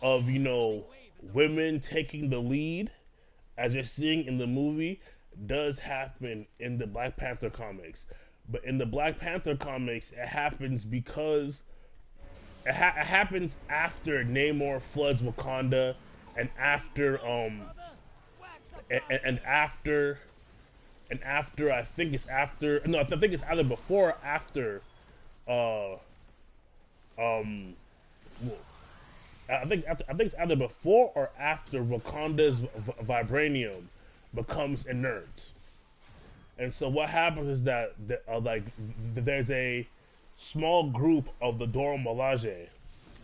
of, you know, women taking the lead as you're seeing in the movie does happen in the Black Panther comics. But in the Black Panther comics, it happens because it happens after Namor floods Wakanda and after Whack the and after I think it's after no I think it's either before or after uh um I think it's either before or after Wakanda's vibranium becomes inert. And so what happens is that there's a small group of the Dora Milaje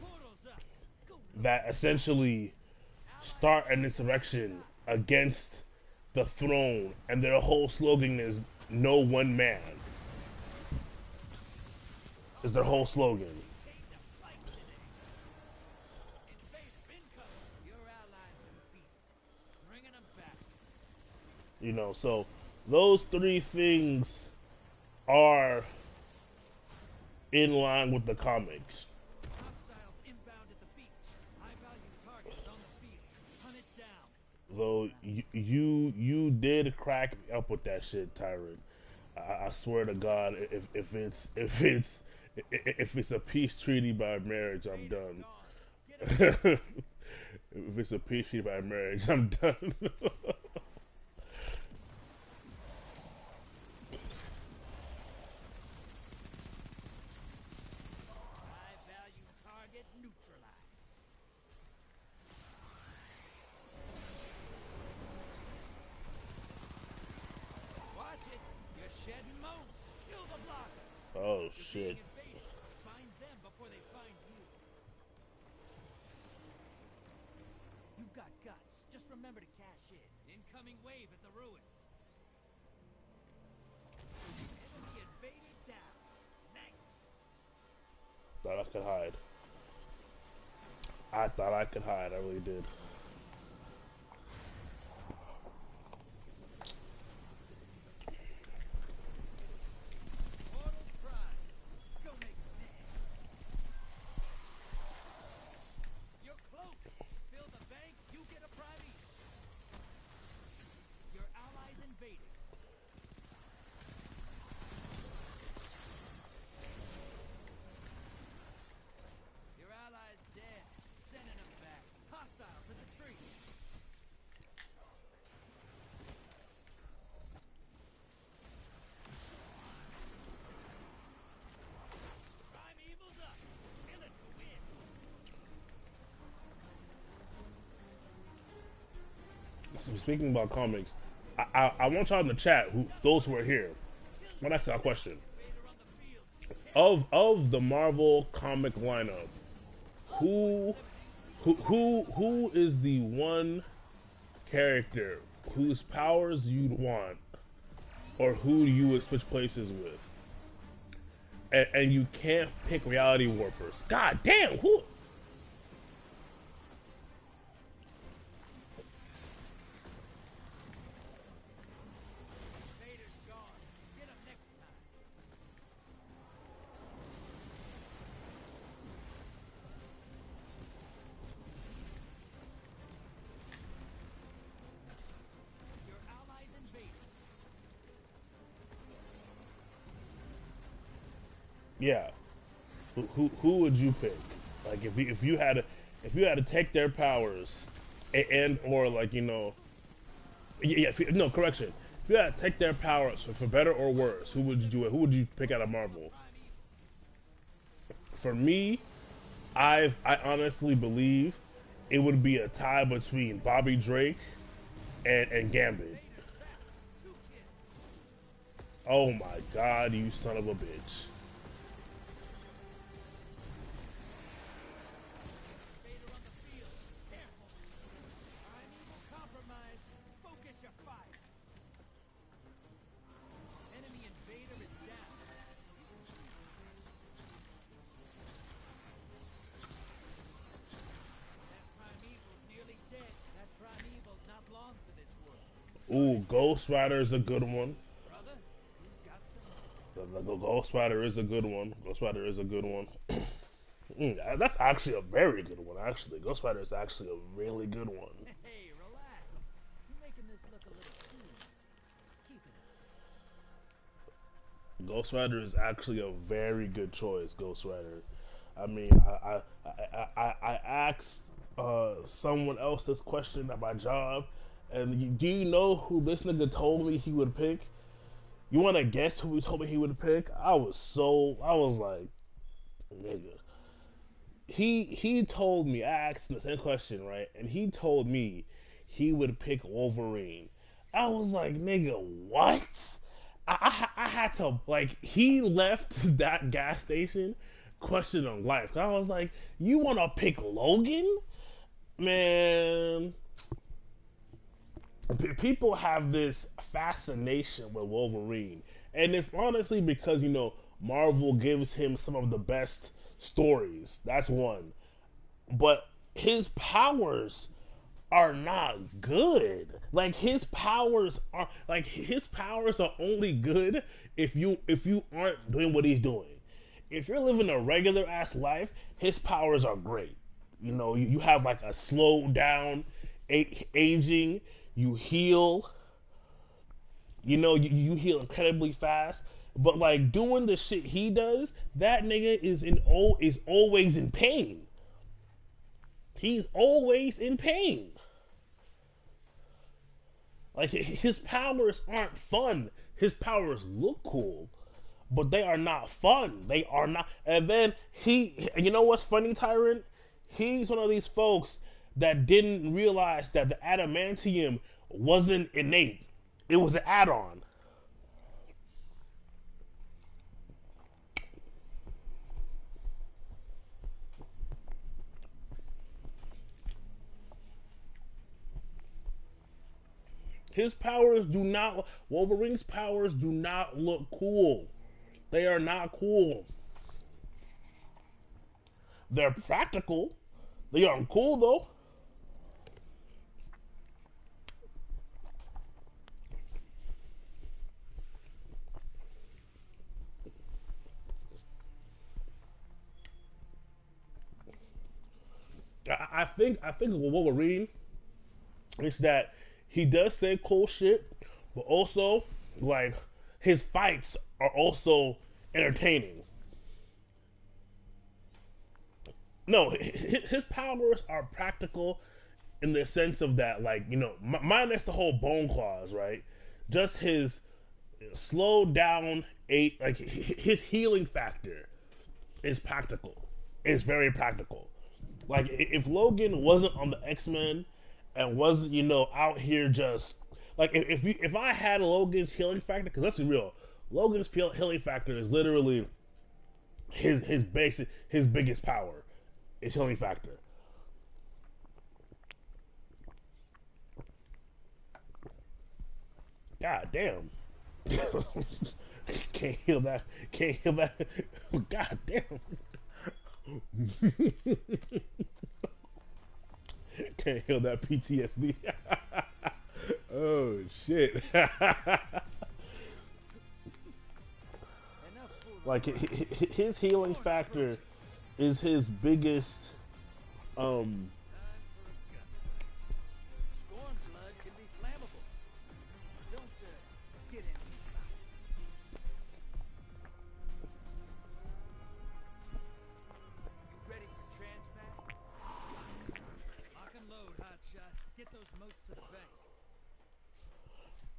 portal's up. Go that essentially start an insurrection against the throne, and their whole slogan is "No one man." Is their whole slogan. came to fight today. Invader incoming. Your allies defeated. Bringing them back. You know, so those three things are in line with the comics. Hostiles inbound at the beach. High value targets on the field. Hunt it down. Though you did crack me up with that shit, Tyrant. I swear to God, if it's a peace treaty by marriage, I'm done. Gone. Get 'em. If it's a peace treaty by marriage, I'm done. High value target neutralized. Watch it. You're shedding moats. Kill the blockers. Oh You're shit. being invaded. Find them before they find you. You've got guts. Just remember to cash in. Incoming wave at the ruins. Enemy invaded down. Next. Thought I could hide. I thought I could hide. I really did. Portal Prime. Go make next. You're close. Fill the bank. You get a prime each. Your allies invaded. Your allies dead. Sending them back. Hostiles in the tree. Primeval's up. Kill it to win. So speaking about comics, I want y'all in the chat, those who are here, I want to ask y'all a question. Invader on the field. Of the Marvel comic lineup, who is the one character whose powers you'd want, or who you would switch places with? And you can't pick Reality Warpers. God damn, who? Invader's gone. Get him next time. Your allies invaded. Yeah, who would you pick? Like if you had to take their powers, and or like no correction. If you had to take their powers for better or worse, who would you pick out of Marvel? For me, I honestly believe it would be a tie between Bobby Drake and Gambit. Two kills. Oh my God, you son of a bitch! Invader on the field. Careful. Primeval compromised. Focus your fire. Enemy invader is down. That primeval's nearly dead. That primeval's not long for this world. Ooh, Ghost Rider is a good one. Brother, you've got some. The Ghost Rider is a good one. Ghost Rider is a good one. That's actually a very good one. Actually, Ghost Rider is actually a really good one. Hey, relax. You're making this look a little too easy. Keep it up. Ghost Rider is actually a very good choice. Ghost Rider. I mean, I asked someone else this question at my job, and do you know who this nigga told me he would pick? You want to guess who he told me he would pick? I was like, nigga. He told me, I asked him the same question, right? And he told me he would pick Wolverine. I was like, nigga, what? I had to, like, he left that gas station questioning life. I was like, you want to pick Logan? Man, people have this fascination with Wolverine, and it's honestly because Marvel gives him some of the best stories. That's one, but his powers are not good. His powers are only good if you aren't doing what he's doing. If you're living a regular ass life, his powers are great. You have like a slow down aging. You heal. You heal incredibly fast. But like doing the shit he does, that nigga is always in pain. He's always in pain. Like his powers aren't fun. His powers look cool, but they are not fun. They are not. And then you know what's funny, Tyrant? He's one of these folks that didn't realize that the adamantium wasn't innate. It was an add-on. Wolverine's powers do not look cool. They are not cool. They're practical. They aren't cool though. I think Wolverine is that he does say cool shit, but also like his fights are also entertaining. No, his powers are practical in the sense of that, like, minus the whole bone claws, right? Just his slow down like his healing factor is practical. It's very practical. Like if Logan wasn't on the X-Men and wasn't, out here just like if I had Logan's healing factor, because let's be real, Logan's healing factor is literally his biggest power. It's healing factor. God damn. Can't heal that. Can't heal that. God damn. Can't heal that PTSD. Oh shit. Like his healing factor is his biggest Scorn blood can be flammable. Don't get in his mouth. You ready for transplant? Lock and load, hotshot. Get those moats to the bank.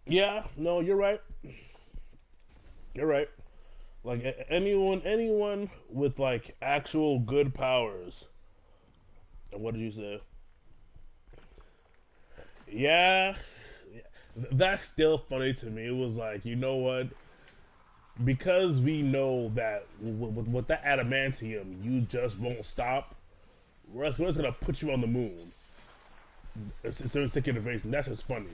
Yeah, no, you're right. You're right. Like anyone with like actual good powers. What did you say? Yeah, that's still funny to me. It was like, you know what? Because we know that with that adamantium, you just won't stop. We're just gonna put you on the moon. It's a second invasion. That's just funny.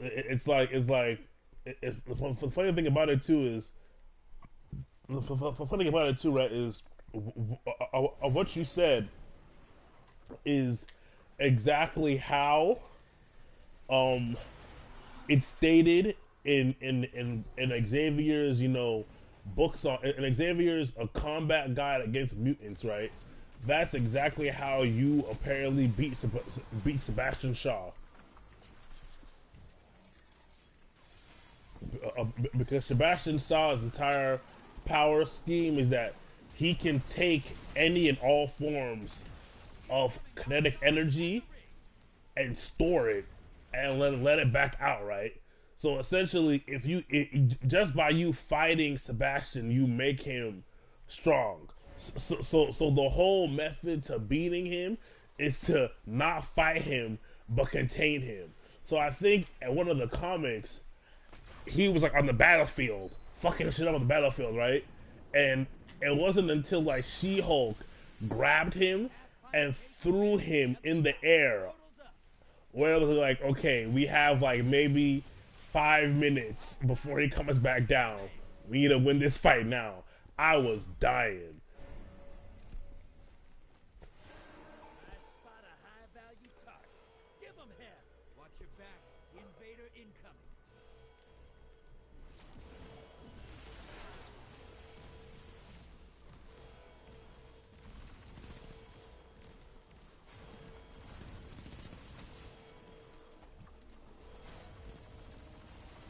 It's like the funny thing about it too is the funny thing about it too, right? Is what you said is exactly how it's stated in Xavier's books on in Xavier's a combat guide against mutants, right? That's exactly how you apparently beat Sebastian Shaw. Because Sebastian Shaw's entire power scheme is that he can take any and all forms of kinetic energy and store it and let it back out, right? So essentially, if you just by you fighting Sebastian, you make him strong. So the whole method to beating him is to not fight him but contain him. So I think at one of the comics, he was like on the battlefield, fucking shit up on the battlefield, right? And it wasn't until like She-Hulk grabbed him and threw him in the air where it was like, okay, we have like maybe 5 minutes before he comes back down. We need to win this fight now. I was dying. I spot a high-value target. Give him hell. Watch your back. Invader incoming.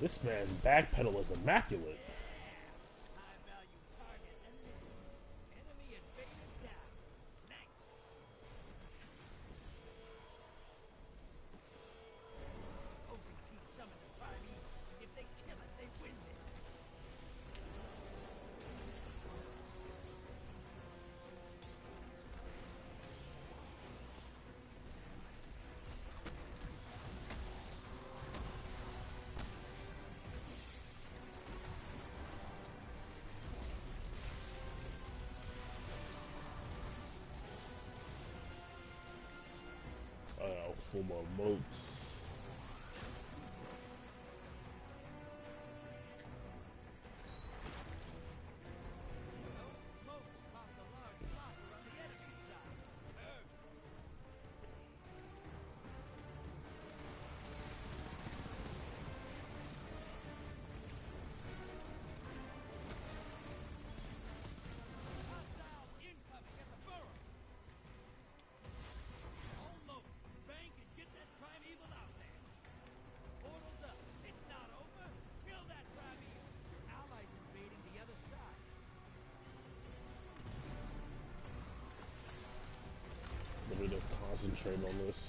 This man's backpedal is immaculate. High-value target eliminated. Enemy invader down. Nice. Opposing team summoned the Prime Evil. If they kill it, they win this. For more moats. Those moats popped a large blocker on the enemy side. Hostile incoming at the burrow. Almost. Bank and get that Prime Evil out there. Portal's up. It's not over. Kill that Prime Evil. Your allies invading the other side. Let me just concentrate on this.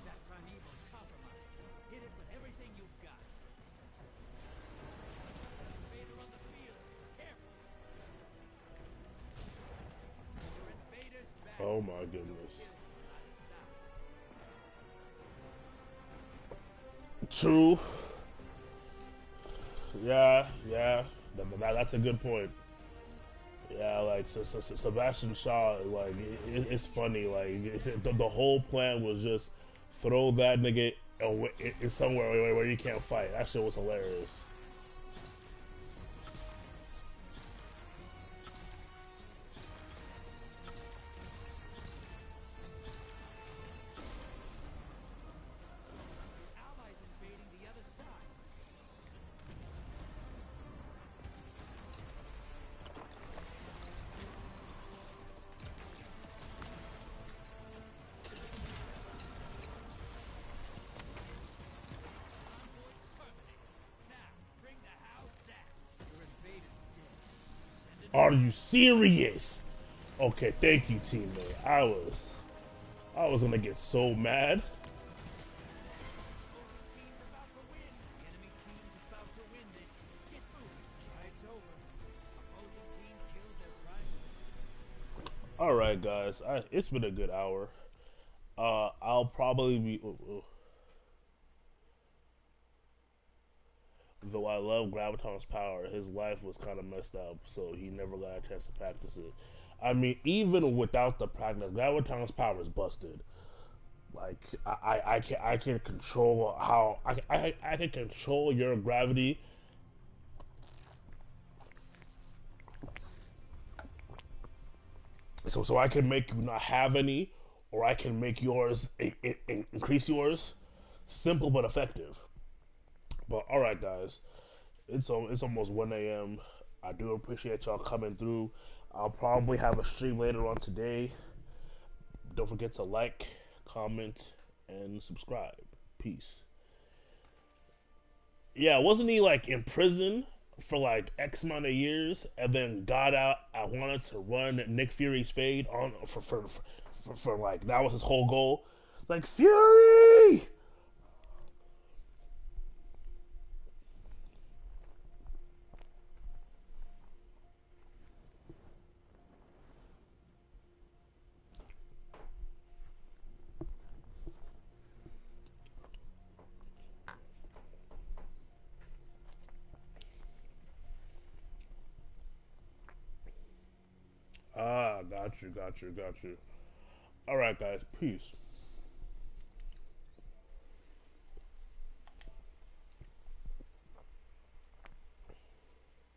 That Prime Evil's compromised. Hit it with everything you've got. Invader on the field. Careful. Your invader's back. Oh my goodness. True. Yeah. That's a good point. Yeah, like so Sebastian Shaw, like it's funny. Like the whole plan was just throw that nigga in somewhere where you can't fight. That shit was hilarious. Allies invading the other side. Envoy terminated. Now, bring the house down. Your invader's dead. Send it Are you serious? Okay, thank you, teammate. I was gonna get so mad. Opposing team's about to win. The enemy team's about to win this. Get moving. Fight's over. Opposing team killed their prime. All right, guys. It's been a good hour. I'll probably be. Though I love Graviton's power, his life was kind of messed up, so he never got a chance to practice it. I mean, even without the practice, Graviton's power is busted. Like I can control how I can control your gravity. So I can make you not have any, or I can make yours increase yours. Simple but effective. But all right, guys, it's almost 1 a.m. I do appreciate y'all coming through. I'll probably have a stream later on today. Don't forget to like, comment, and subscribe. Peace. Yeah, wasn't he like in prison for like X amount of years, and then got out? I wanted to run Nick Fury's fade on for like that was his whole goal. Like Fury. Ah, got you. All right, guys. Peace.